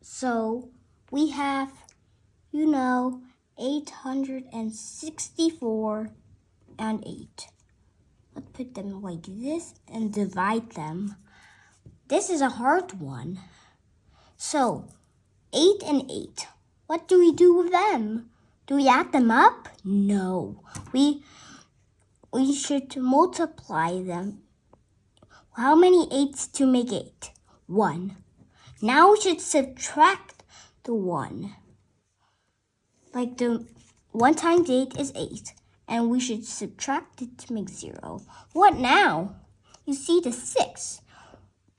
So we have, 864 and 8. Let's put them like this and divide them. This is a hard one. So 8 and 8. What do we do with them? Do we add them up? No. We should multiply them. How many 8s to make 8? 1. Now we should subtract the 1. Like the 1 times 8 is 8. And we should subtract it to make 0. What now? You see the 6.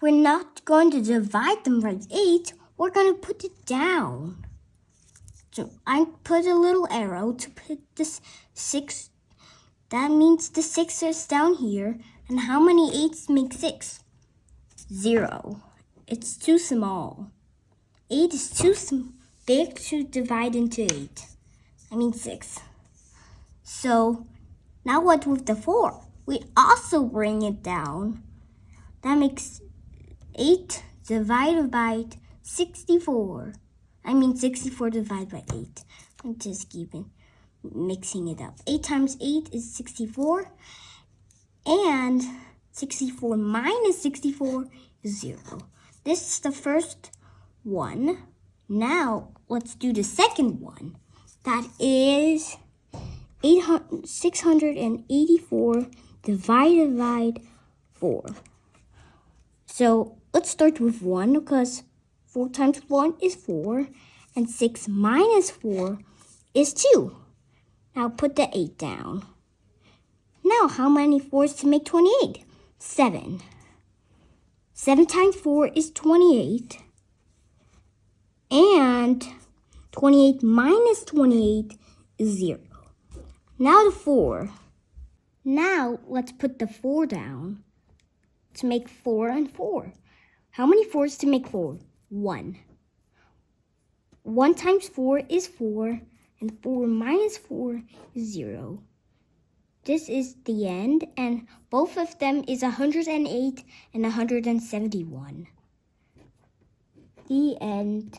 We're not going to divide them by 8. We're going to put it down. So I put a little arrow to put this 6. That means the 6 is down here. And how many 8s make 6? 0. It's too small. 8 is too big to divide into 8. 6. So now what with the 4? We also bring it down. That makes 8 divided by 64. 64 divided by 8. I'm just keeping mixing it up. 8 times 8 is 64. And 64 minus 64 is 0. This is the first one. Now let's do the second one. That is 684 divided by 4. So let's start with 1 because 4 times 1 is 4. And 6 minus 4 is 2. Now put the 8 down. Now how many 4s to make 28? 7. 7 times 4 is 28. And 28 minus 28 is 0. Now the 4. Now let's put the 4 down to make 4 and 4. How many 4s to make 4? 1. 1 times 4 is 4. And 4 minus 4 is 0. This is the end, and both of them is 108 and 171. The end.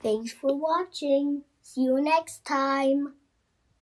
Thanks for watching. See you next time.